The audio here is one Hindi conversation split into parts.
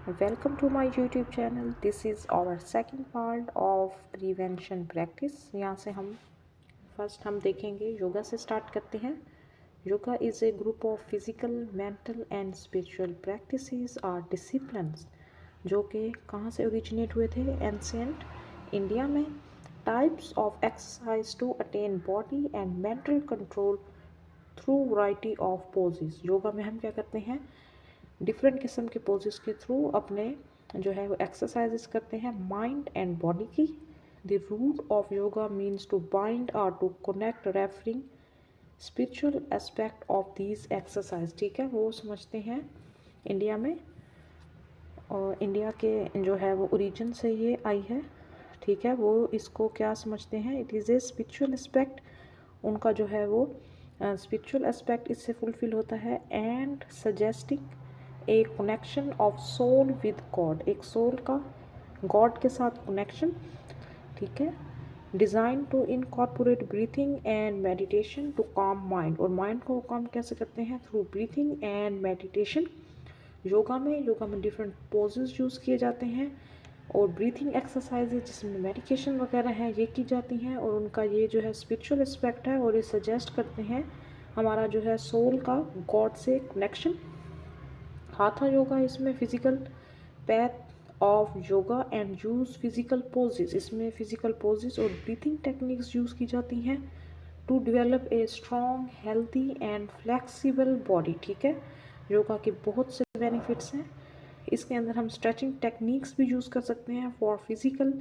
Welcome to my YouTube channel. This is our second part of prevention practice. यहाँ से हम फर्स्ट हम देखेंगे योगा से स्टार्ट करते हैं. Yoga is a group of physical, mental and spiritual practices or disciplines जो कि कहाँ से ओरिजिनेट हुए थे? एंशियंट इंडिया में. Types of exercise to attain body and mental control through variety of poses. Yoga में हम क्या करते हैं? डिफरेंट किस्म के पोजेस के थ्रू अपने जो है वो एक्सरसाइजेस करते हैं माइंड एंड बॉडी की. The root of yoga means to bind और to connect referring spiritual aspect of these exercise. ठीक है, वो समझते हैं इंडिया में, और इंडिया के जो है वो ओरिजिन से ये आई है. ठीक है, वो इसको क्या समझते हैं? It is a spiritual aspect. उनका जो है वो स्पिरिचुअल एस्पेक्ट इससे फुलफिल होता है. And suggesting a connection of soul with God. एक सोल का गॉड के साथ कनेक्शन. ठीक है, design to incorporate breathing and meditation to calm mind. और माइंड को काम कैसे करते हैं? Through breathing and meditation. Yoga में डिफरेंट पोजेस यूज़ किए जाते हैं और ब्रीथिंग एक्सरसाइजेज जिसमें मेडिकेशन वगैरह हैं ये की जाती हैं. और उनका ये जो है स्पिरिचुअल एस्पेक्ट है और ये सजेस्ट करते हैं हमारा जो है सोल का गॉड से कनेक्शन. हाथा योगा इसमें physical path of yoga and use physical poses. इसमें फिजिकल पोजेस और ब्रीथिंग टेक्निक्स यूज़ की जाती हैं to develop a strong healthy and flexible body. ठीक है, योगा के बहुत से बेनिफिट्स हैं. इसके अंदर हम स्ट्रेचिंग टेक्निक्स भी यूज़ कर सकते हैं for physical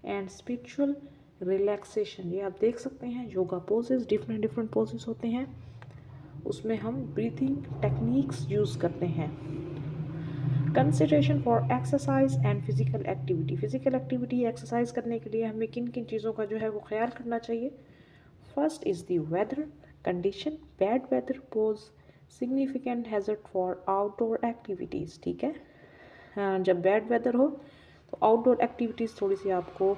and spiritual relaxation. ये आप देख सकते हैं योगा पोजेस, डिफरेंट पोजेस होते हैं, उसमें हम ब्रीथिंग टेक्निक्स यूज़ करते हैं. Consideration for exercise and physical activity. Physical activity exercise करने के लिए हमें किन किन चीज़ों का जो है वो ख्याल करना चाहिए? First is the weather condition. Bad weather pose significant hazard for outdoor activities. ठीक है, जब बैड वेदर हो तो आउटडोर एक्टिविटीज़ थोड़ी सी आपको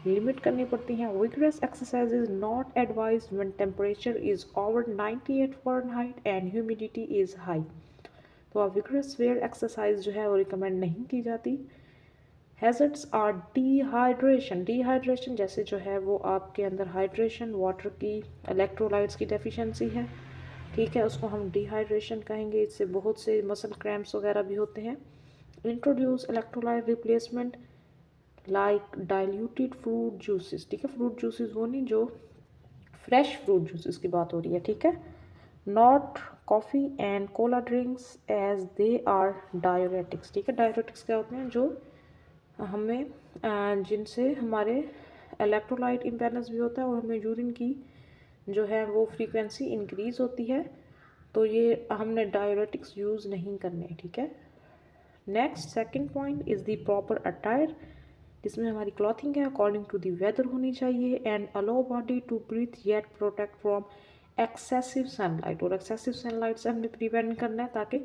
लिमिट करनी पड़ती हैं. Vigorous exercise is not advise when temperature is over 98 Fahrenheit and humidity is high. तो आप विगरस वेयर एक्सरसाइज जो है वो रिकमेंड नहीं की जाती. Hazards are dehydration. डिहाइड्रेशन जैसे जो है वो आपके अंदर हाइड्रेशन, वाटर की इलेक्ट्रोलाइट्स की डेफिशिएंसी है. ठीक है, उसको हम डिहाइड्रेशन कहेंगे. इससे बहुत से मसल क्रैम्प्स वगैरह भी होते हैं. Introduce electrolyte replacement like diluted fruit juices. ठीक है, फ्रूट जूसेस वो नहीं, जो फ्रेश फ्रूट जूसेस की बात हो रही है. ठीक है, not coffee and cola drinks as they are diuretics. ठीक है, डायरेटिक्स क्या होते हैं? जो हमें जिनसे हमारे इलेक्ट्रोलाइट इम्बैलेंस भी होता है और हमें यूरिन की जो है वो फ्रीक्वेंसी इंक्रीज़ होती है. तो ये हमने डायरेटिक्स यूज़ नहीं करने. ठीक है, next second point is the proper attire. जिसमें हमारी क्लॉथिंग है अकॉर्डिंग टू दी वेदर होनी चाहिए. And allow body to breathe yet protect from excessive sunlight. और एक्सेसिव सनलाइट से हमने प्रिवेंट करना है, ताकि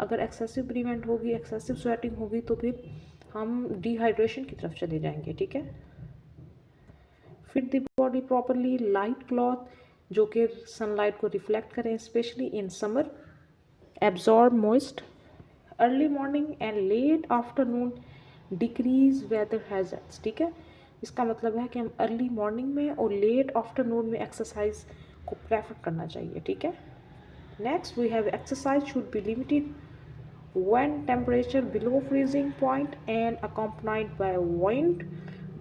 अगर एक्सेसिव प्रिवेंट होगी, एक्सेसिव स्वेटिंग होगी तो फिर हम डिहाइड्रेशन की तरफ चले जाएंगे. ठीक है, fit the body properly. Light cloth जो कि सनलाइट को रिफ्लेक्ट करें, especially in summer. Absorb moist. Early morning and late afternoon decrease weather hazards. ठीक है, इसका मतलब है कि हम अर्ली मॉर्निंग में और लेट आफ्टरनून में एक्सरसाइज को प्रेफर करना चाहिए. ठीक है, next we have exercise should be limited when temperature below freezing point and accompanied by wind.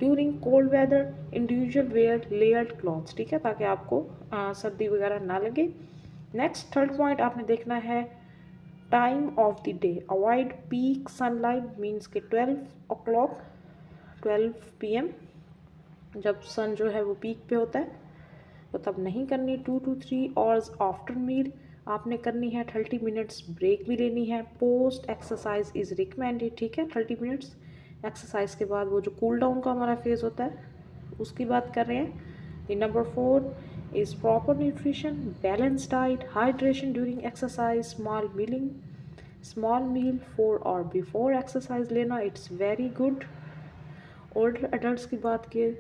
during cold weather individual wear layered clothes. ठीक है, ताकि आपको सर्दी वगैरह ना लगे. नेक्स्ट थर्ड पॉइंट आपने देखना है time of the day. Avoid peak sunlight means के 12 o'clock 12 PM जब सन जो है वो पीक पे होता है तो तब नहीं करनी. 2 to 3 hours आफ्टर मील आपने करनी है. 30 मिनट्स ब्रेक भी लेनी है. Post exercise is recommended. ठीक है, 30 मिनट्स एक्सरसाइज के बाद वो जो कूल डाउन का हमारा फेज़ होता है उसकी बात कर रहे हैं. Number 4 is proper nutrition, balance diet, hydration during exercise, small meal for और बिफोर एक्सरसाइज लेना. It's very good. Older adult की बात किए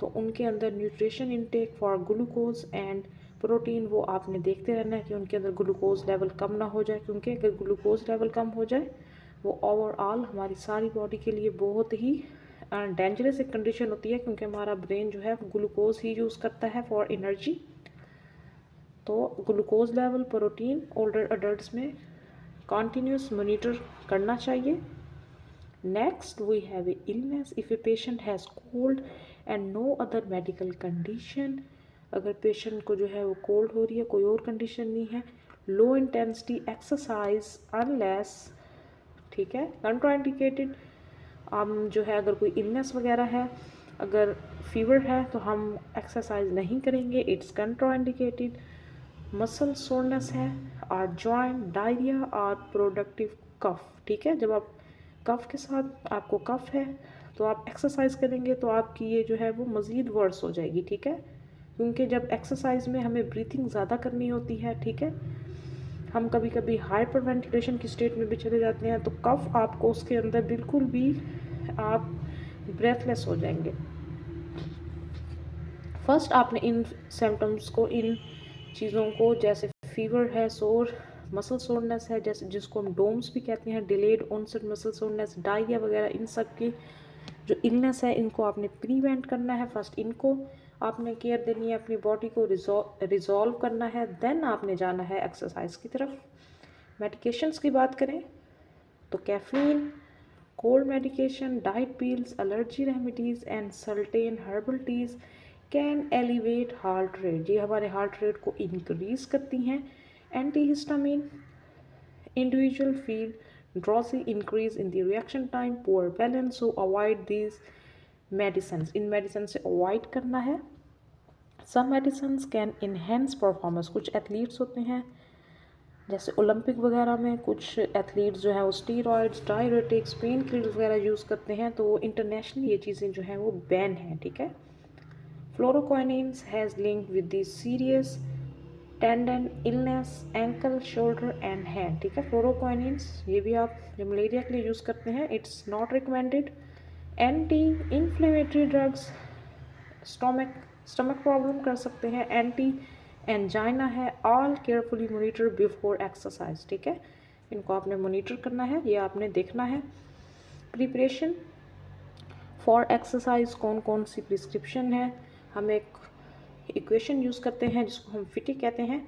तो उनके अंदर nutrition intake for glucose and protein वो आपने देखते रहना है कि उनके अंदर ग्लूकोज लेवल कम ना हो जाए, क्योंकि अगर ग्लूकोज लेवल कम हो जाए वो ओवरऑल हमारी सारी बॉडी के लिए बहुत ही डेंजरस एक कंडीशन होती है, क्योंकि हमारा ब्रेन जो है ग्लूकोज ही यूज़ करता है फॉर एनर्जी। तो glucose level protein older adults में कंटिन्यूस मॉनिटर करना चाहिए। Next we have a illness if a patient has cold and no other medical condition. अगर पेशेंट को जो है वो कोल्ड हो रही है, कोई और कंडीशन नहीं है, लो इंटेंसिटी एक्सरसाइज अनलेस, ठीक है, कंट्राइंडिकेटेड। हम जो है अगर कोई इलनेस वगैरह है, अगर फीवर है तो हम एक्सरसाइज नहीं करेंगे, इट्स कंट्राइंडिकेटेड। मसल सोरनेस है और जॉइंट डायरिया और प्रोडक्टिव कफ, ठीक है, जब आप कफ के साथ आपको कफ है तो आप एक्सरसाइज करेंगे तो आपकी ये जो है वो मज़ीद वर्स हो जाएगी, ठीक है, क्योंकि जब एक्सरसाइज में हमें ब्रीथिंग ज़्यादा करनी होती है, ठीक है, हम कभी कभी हाइपर वेंटिलेशन की स्टेट में भी चले जाते हैं, तो कफ आपको उसके अंदर बिल्कुल भी आप ब्रेथलेस हो जाएंगे। फर्स्ट आपने इन सिम्टम्स को, इन चीज़ों को, जैसे फीवर है, सोर, मसल सोरनेस है, जैसे जिसको हम डोम्स भी कहते हैं, delayed onset muscle soreness, diarrhoea वगैरह, इन सब की जो इलनेस है इनको आपने प्रिवेंट करना है। फर्स्ट इनको आपने केयर देनी है, अपनी बॉडी को रिजॉल्व करना है, देन आपने जाना है एक्सरसाइज की तरफ। मेडिकेशंस की बात करें तो caffeine, cold medication, diet pills, allergy remedies and certain herbal teas can elevate heart rate, ये हमारे हार्ट रेट को इंक्रीज करती हैं। Antihistamine, individual feel drowsy, increase in the reaction time, poor balance, so avoid these medicine, इन मेडिसिन से अवॉइड करना है। Some medicine can enhance performance, कुछ एथलीट्स होते हैं जैसे ओलंपिक वगैरह में कुछ एथलीट्स जो है वो स्टीरॉयड्स, डायरेटिक्स, पेन किलर्स वगैरह यूज़ करते हैं, तो इंटरनेशनली ये चीज़ें जो हैं वो बैन हैं, ठीक है। Fluoroquinolones has link with the serious tendon illness, ankle, shoulder and hand, ठीक है। फ्लोरोक्विनिन्स ये भी आप जो मलेरिया के लिए यूज़ करते हैं, it's not recommended. Anti inflammatory drugs stomach problem कर सकते हैं, एंटी एंजाइना है। All carefully monitor before exercise, ठीक है, इनको आपने मोनिटर करना है, ये आपने देखना है। प्रिपरेशन फॉर एक्सरसाइज, कौन कौन सी प्रिस्क्रिप्शन है, हम एक इक्वेशन यूज़ करते हैं जिसको हम फिटी कहते हैं।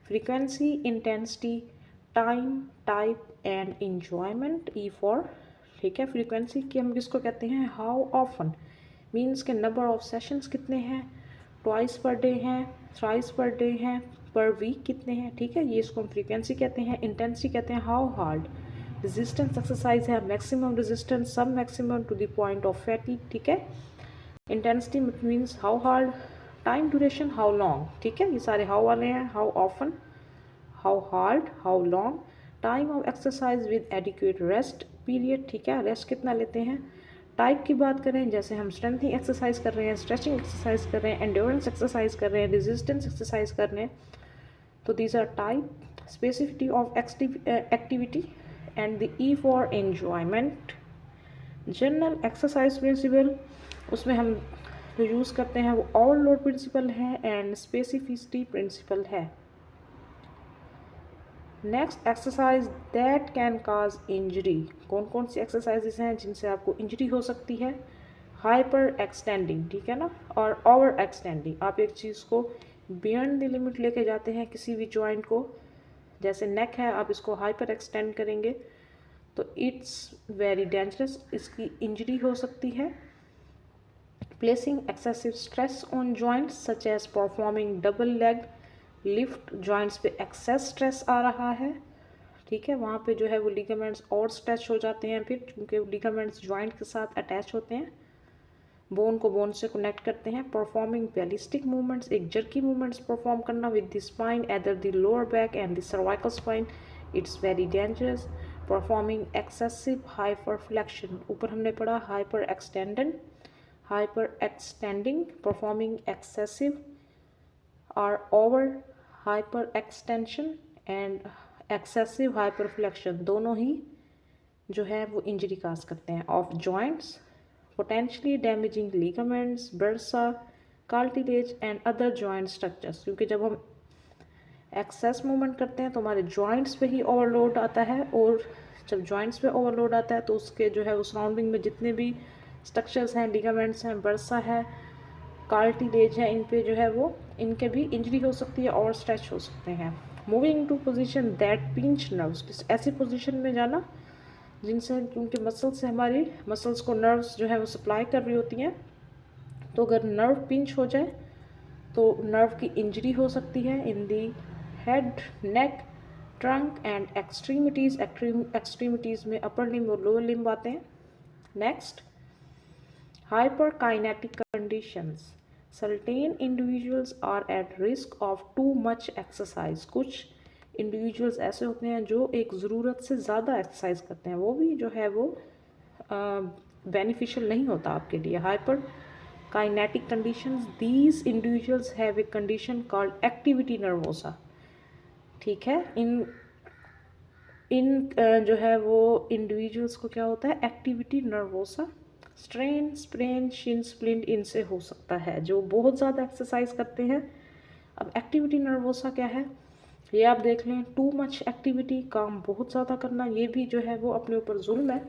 Frequency, intensity, time, type and enjoyment, E for, ठीक है। फ्रीक्वेंसी की हम किसको कहते हैं, हाउ ऑफन, मीन्स के नंबर ऑफ सेशंस कितने हैं, ट्वाइस पर डे हैं, थ्राइस पर डे हैं, पर वीक कितने हैं, ठीक है, ये इसको हम फ्रीक्वेंसी कहते हैं। इंटेंसिटी कहते हैं हाउ हार्ड, रेजिस्टेंस एक्सरसाइज है, maximum resistance, sub maximum to the point of fatigue, ठीक है। Intensity means how hard, time duration how long, ठीक है, ये सारे हाउ वाले हैं। How often, how hard, how long, time of exercise with adequate rest period, ठीक है, रेस्ट कितना लेते हैं। टाइप की बात करें, जैसे हम स्ट्रेंथनिंग एक्सरसाइज कर रहे हैं, स्ट्रेचिंग एक्सरसाइज कर रहे हैं, एंड्योरेंस एक्सरसाइज कर रहे हैं, रेजिस्टेंस एक्सरसाइज कर रहे हैं, तो these are type. Specificity of activity and the E for enjoyment. General exercise principle, उसमें हम जो यूज़ करते हैं वो ओवरलोड प्रिंसिपल है एंड स्पेसिफिसिटी प्रिंसिपल है। Next, exercise that can cause injury, कौन कौन सी एक्सरसाइजेस हैं जिनसे आपको इंजरी हो सकती है। हाइपर एक्सटेंडिंग, ठीक है ना, और ओवर एक्सटेंडिंग, आप एक चीज़ को बियॉन्ड द लिमिट लेके जाते हैं किसी भी जॉइंट को, जैसे नेक है, आप इसको हाइपर एक्सटेंड करेंगे तो इट्स वेरी डेंजरस, इसकी इंजरी हो सकती है। Placing excessive stress on joints such as performing double leg lift, joints पे एक्सेस स्ट्रेस आ रहा है, ठीक है, वहाँ पे जो है वो लिगामेंट्स और स्ट्रेच हो जाते हैं, फिर क्योंकि लिगामेंट्स जॉइंट के साथ अटैच होते हैं, बोन को बोन से कनेक्ट करते हैं। परफॉर्मिंग बैलिस्टिक मूवमेंट्स, एक जर्की मूवमेंट्स परफॉर्म करना with the spine, either the lower back and the cervical spine, it's very dangerous. Performing excessive hyper flexion, ऊपर हमने पढ़ा hyper extension, hyper extending, performing excessive और over hyper extension and excessive hyper flexion, दोनों ही जो है वो इंजरी काज करते हैं of joints. Potentially damaging ligaments, bursa, cartilage and other joint structures, क्योंकि जब हम एक्सेस मूवमेंट करते हैं तो हमारे जॉइंट्स पे ही ओवरलोड आता है और जब जॉइंट्स पे ओवरलोड आता है तो उसके जो है वो सराउंडिंग में जितने भी स्ट्रक्चर्स हैं, लिगामेंट्स हैं, बर्सा है, कार्टिलेज है, इन पे जो है वो इनके भी इंजरी हो सकती है और स्ट्रेच हो सकते हैं। Moving to position that pinch nerves, ऐसी पोजीशन में जाना जिनसे उनके मसल्स से हमारी मसल्स को नर्व्स जो है वो सप्लाई कर रही होती हैं। तो अगर नर्व पिंच हो जाए तो नर्व की इंजरी हो सकती है in the head, neck, trunk and extremities. Extremities में अपर लिम्ब और लोअर लिम्ब आते हैं। Next, hyperkinetic conditions. Certain individuals are at risk of too much exercise. कुछ इंडिविजुअल्स ऐसे होते हैं जो एक ज़रूरत से ज़्यादा एक्सरसाइज करते हैं, वो भी जो है वो बेनिफिशियल नहीं होता आपके लिए। Hyper kinetic conditions, these individuals have a condition called activity nervosa. ठीक है, इन जो है वो इंडिविजुअल्स को क्या होता है, activity nervosa. Strain, sprain, Shin splint इनसे हो सकता है जो बहुत ज़्यादा एक्सरसाइज करते हैं। अब एक्टिविटी नर्वोसा क्या है ये आप देख लें। टू मच एक्टिविटी, काम बहुत ज़्यादा करना, ये भी जो है वो अपने ऊपर जुल्म है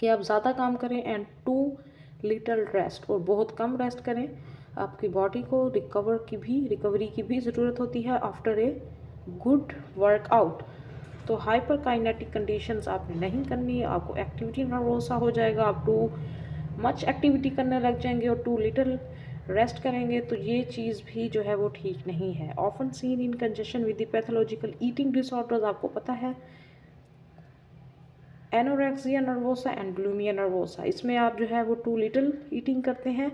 कि आप ज़्यादा काम करें। एंड टू लिटल रेस्ट, और बहुत कम रेस्ट करें। आपकी बॉडी को रिकवरी की भी ज़रूरत होती है आफ्टर ए गुड वर्कआउट। तो हाइपर काइनेटिक कंडीशंस आपने नहीं करनी, आपको एक्टिविटी नर्वोसा हो जाएगा। आप टू मच एक्टिविटी करने लग जाएंगे और टू लिटिल रेस्ट करेंगे, तो ये चीज़ भी जो है वो ठीक नहीं है। Often seen in congestion with the pathological eating disorders, आपको पता है anorexia nervosa and bulimia nervosa, इसमें आप जो है वो टू लिटिल ईटिंग करते हैं,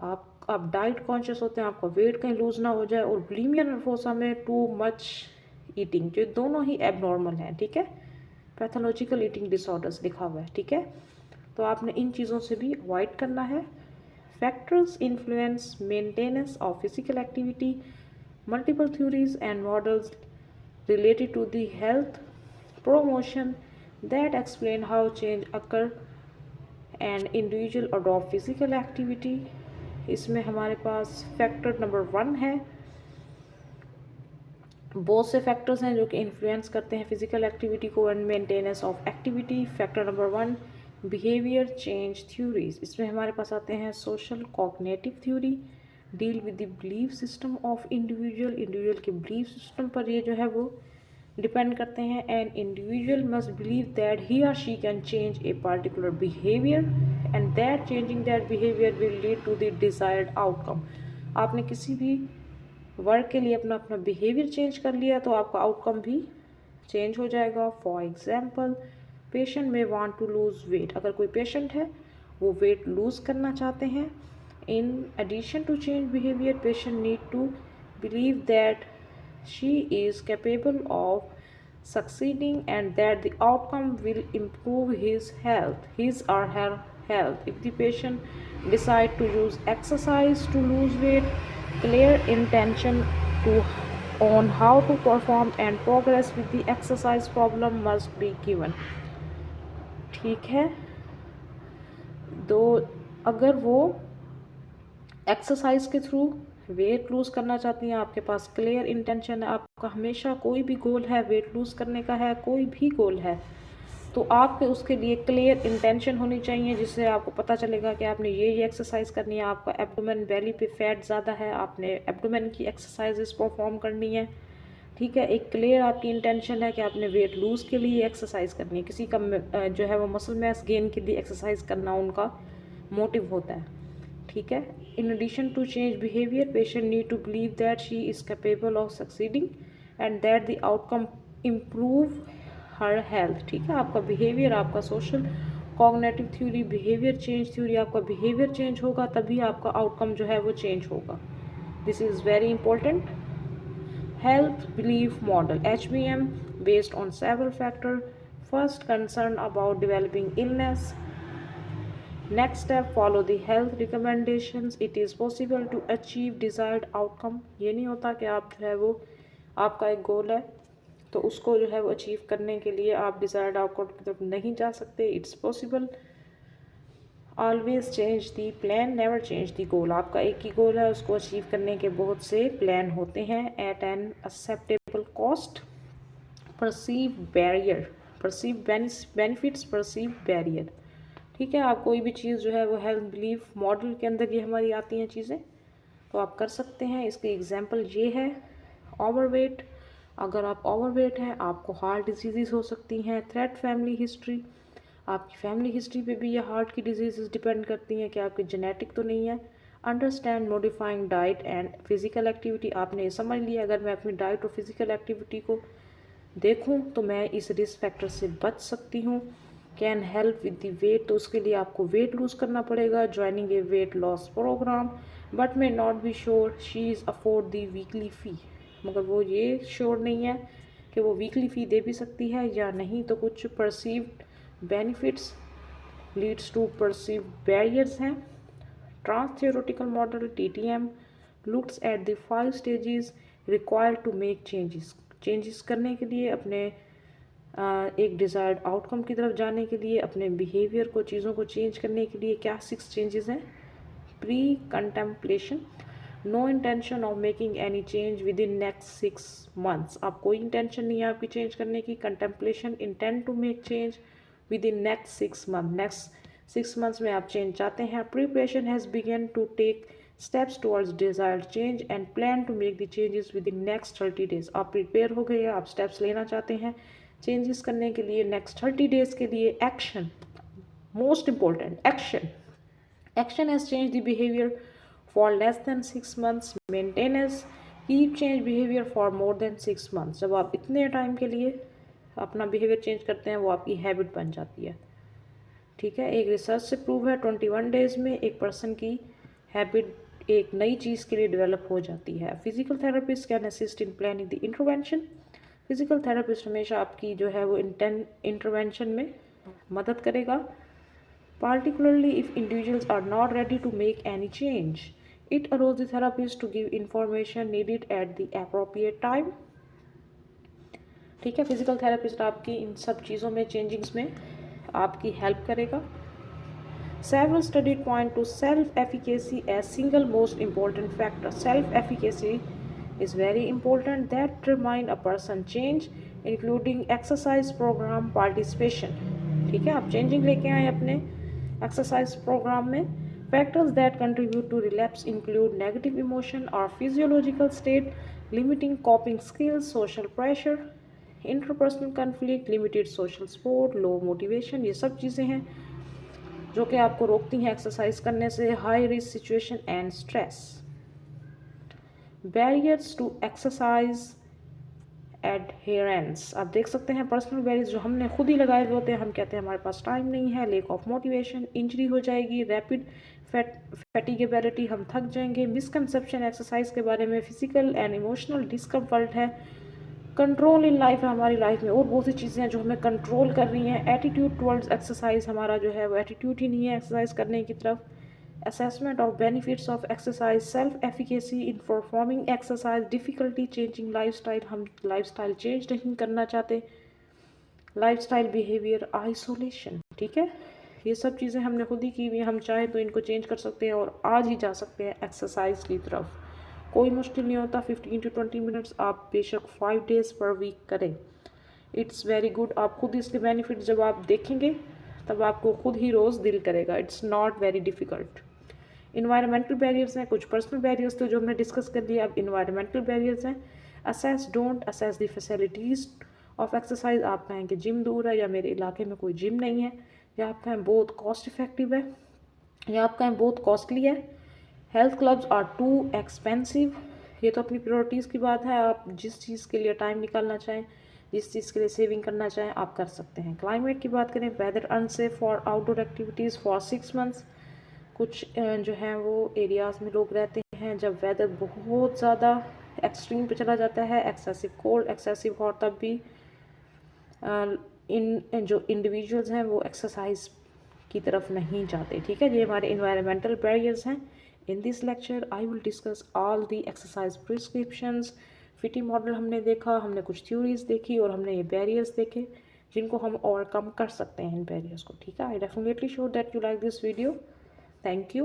आप डाइट कॉन्शियस होते हैं, आपका वेट कहीं लूज ना हो जाए। और बुलिमिया नर्वोसा में टू मच ईटिंग, जो दोनों ही एबनॉर्मल हैं। ठीक है, पैथोलॉजिकल ईटिंग डिसऑर्डर्स लिखा हुआ है। ठीक है, तो आपने इन चीज़ों से भी अवॉइड करना है। Factors influence maintenance of physical activity, multiple theories and models related to the health promotion that explain how change occur and individual adopt physical activity। इसमें हमारे पास फैक्टर नंबर 1 है। बहुत से फैक्टर्स हैं जो कि इन्फ्लुएंस करते हैं फिजिकल एक्टिविटी को and maintenance of activity. Factor number 1, behaviour change theories, इसमें हमारे पास आते हैं social cognitive theory, deal with the belief system of individual के बिलीफ सिस्टम पर ये जो है वो डिपेंड करते हैं। And individual must believe that he और she can change a particular behaviour and that changing that behaviour will lead to the desired outcome. आपने किसी भी वर्क के लिए अपना बिहेवियर चेंज कर लिया तो आपका आउटकम भी चेंज हो जाएगा। फॉर एग्जाम्पल, पेशेंट में वांट टू लूज वेट, अगर कोई पेशेंट है वो वेट लूज करना चाहते हैं, in addition to change behaviour patient need to believe that she is capable of succeeding and that the outcome will improve his or her health. If the patient decide to use exercise to lose weight, clear intention on how to perform and progress with the exercise problem must be given। ठीक है, तो अगर वो एक्सरसाइज के थ्रू वेट लूज़ करना चाहती हैं, आपके पास क्लियर इंटेंशन है, आपका हमेशा कोई भी गोल है वेट लूज़ करने का है, कोई भी गोल है, तो आपके उसके लिए क्लियर इंटेंशन होनी चाहिए, जिससे आपको पता चलेगा कि आपने ये एक्सरसाइज करनी है। आपका एब्डोमेन बेली पे फैट ज़्यादा है, आपने एब्डोमेन की एक्सरसाइजेस परफॉर्म करनी है। ठीक है, एक क्लियर आपकी इंटेंशन है कि आपने वेट लूज़ के लिए एक्सरसाइज करनी है। किसी का जो है वो मसल मैस गेन के लिए एक्सरसाइज करना उनका मोटिव होता है। ठीक है, in addition to change behaviour patient need to believe that she is capable of succeeding and that the outcome improve her health. ठीक है, आपका बिहेवियर, आपका social cognitive theory, behaviour change theory, आपका बिहेवियर चेंज होगा तभी आपका आउटकम जो है वो चेंज होगा। This is very important. Health belief model HBM based on several factors. First, concern about developing illness. Next step, follow the health recommendations. It is possible to achieve desired outcome. ये नहीं होता कि आप जो है वो आपका एक गोल है तो उसको जो है वो अचीव करने के लिए आप डिजायर्ड आउटकम की तरफ नहीं जा सकते। It's possible. Always change the plan, never change the goal. आपका एक ही गोल है, उसको अचीव करने के बहुत से प्लान होते हैं। At an acceptable cost. Perceive barrier, perceive benefits, perceive barrier. ठीक है, आप कोई भी चीज़ जो है वो हेल्थ बिलीफ मॉडल के अंदर ये हमारी आती हैं चीज़ें, तो आप कर सकते हैं। इसकी एग्जांपल ये है ओवरवेट। अगर आप ओवरवेट हैं, आपको हार्ट डिजीज़ हो सकती हैं। थ्रेट फैमिली हिस्ट्री, आपकी फैमिली हिस्ट्री पे भी ये हार्ट की डिजीज़ डिपेंड करती हैं कि आपकी जेनेटिक तो नहीं है। Understand modifying diet and physical activity, आपने ये समझ लिया अगर मैं अपनी डाइट और फिजिकल एक्टिविटी को देखूं तो मैं इस रिस्क फैक्टर से बच सकती हूँ। Can help with the weight, तो उसके लिए आपको वेट लूज़ करना पड़ेगा। Joining a weight loss program but may not be sure she is afford the weekly fee, मगर वो ये श्योर नहीं है कि वो वीकली फ़ी दे भी सकती है या नहीं। तो कुछ perceived benefits leads to perceived barriers हैं। Trans theoretical model TTM looks at the 5 stages required to make changes करने के लिए, अपने एक डिज़ायर्ड आउटकम की तरफ जाने के लिए, अपने बिहेवियर को, चीज़ों को चेंज करने के लिए क्या 6 चेंजेस हैं। Pre contemplation, no intention of making any change within next 6 months, आप कोई इंटेंशन नहीं है आपकी चेंज करने की। Contemplation, intent to make change within next 6 month, next 6 months में आप चेंज चाहते हैं। Preparation has begun to take steps towards desired change and plan to make the changes within next 30 days, आप प्रिपेयर हो गए, आप स्टेप्स लेना चाहते हैं चेंजेस करने के लिए नेक्स्ट 30 डेज के लिए। Action, most important action, action has change the behaviour for less than 6 months. Maintenance, keep change behaviour for more than 6 months, जब आप इतने टाइम के लिए अपना बिहेवियर चेंज करते हैं वो आपकी हैबिट बन जाती है। ठीक है, एक रिसर्च से प्रूव है 21 डेज में एक पर्सन की हैबिट एक नई चीज़ के लिए डेवलप हो जाती है। Physical therapist can assist in planning the intervention, physical therapist हमेशा आपकी जो है वो इंटरवेंशन में मदद करेगा। particularly if individuals are not ready to make any change. It allows the therapist to give information needed at the appropriate time. ठीक है, फिजिकल थेरेपिस्ट आपकी इन सब चीज़ों में, चेंजिंग्स में आपकी हेल्प करेगा। Several studies point to self-efficacy as single most important factor. Self-efficacy is very important that determine a person change, including exercise program participation. ठीक है, आप चेंजिंग लेके आए अपने एक्सरसाइज प्रोग्राम में। Factors that contribute to relapse include negative emotion और physiological state, limiting coping skills, social pressure, interpersonal conflict, limited social support, low motivation, ये सब चीज़ें हैं जो कि आपको रोकती हैं एक्सरसाइज करने से। High risk situation and stress, barriers to exercise adherence, आप देख सकते हैं पर्सनल बैरियर्स जो हमने खुद ही लगाए हुए होते हैं। हम कहते हैं हमारे पास टाइम नहीं है, लेक ऑफ मोटिवेशन, इंजरी हो जाएगी, रैपिड फैटिगेबिलिटी, हम थक जाएंगे, मिसकंसेप्शन एक्सरसाइज के बारे में, फिजिकल एंड इमोशनल डिस्कम्फर्ट है, कंट्रोल इन लाइफ है, हमारी लाइफ में और बहुत सी चीज़ें हैं जो हमें कंट्रोल कर रही हैं। एटीट्यूड टुवर्ड्स एक्सरसाइज, हमारा जो है वो एटीट्यूड ही नहीं है एक्सरसाइज करने की तरफ। assessment of benefits of exercise, self efficacy in performing exercise, difficulty changing lifestyle, हम lifestyle change नहीं करना चाहते, lifestyle behavior, isolation। ठीक है, ये सब चीज़ें हमने खुद ही की हुई, हम चाहें तो इनको चेंज कर सकते हैं और आज ही जा सकते हैं एक्सरसाइज की तरफ। कोई मुश्किल नहीं होता, 15 to 20 मिनट्स आप बेशक 5 days पर वीक करें, इट्स वेरी गुड। आप खुद इसके बेनिफिट जब आप देखेंगे तब आपको खुद ही रोज़ दिल करेगा। It's not very difficult. Environmental barriers हैं, कुछ पर्सनल बैरियर्स तो जो हमने डिस्कस कर दिया। अब इन्वायरमेंटल बैरियर्स हैं। Assess, don't assess the facilities of exercise, आप कहें कि जिम दूर है या मेरे इलाके में कोई जिम नहीं है, या आप कहें बहुत कॉस्ट इफेक्टिव है, या आप कहें बहुत कॉस्टली है। Health clubs are too expensive, ये तो अपनी प्रायोरिटीज़ की बात है। आप जिस चीज़ के लिए टाइम निकालना चाहें, जिस चीज़ के लिए सेविंग करना चाहें, आप कर सकते हैं। क्लाइमेट की बात करें, weather unsafe for outdoor activities for 6 months, कुछ जो हैं वो एरियाज़ में लोग रहते हैं जब वेदर बहुत ज़्यादा एक्सट्रीम पे चला जाता है, एक्सेसिव कोल्ड, एक्सेसिव हॉट, तब भी इन जो इंडिविजुअल्स हैं वो एक्सरसाइज की तरफ नहीं जाते। ठीक है, ये हमारे इन्वायरमेंटल बैरियर्स हैं। In this lecture I will discuss all the exercise prescriptions. फिटी मॉडल हमने देखा, हमने कुछ थ्योरीज देखी और हमने ये बैरियर्स देखे जिनको हम ओवरकम कर सकते हैं इन बैरियर्स को। ठीक है, I definitely sure that you like this video. Thank you.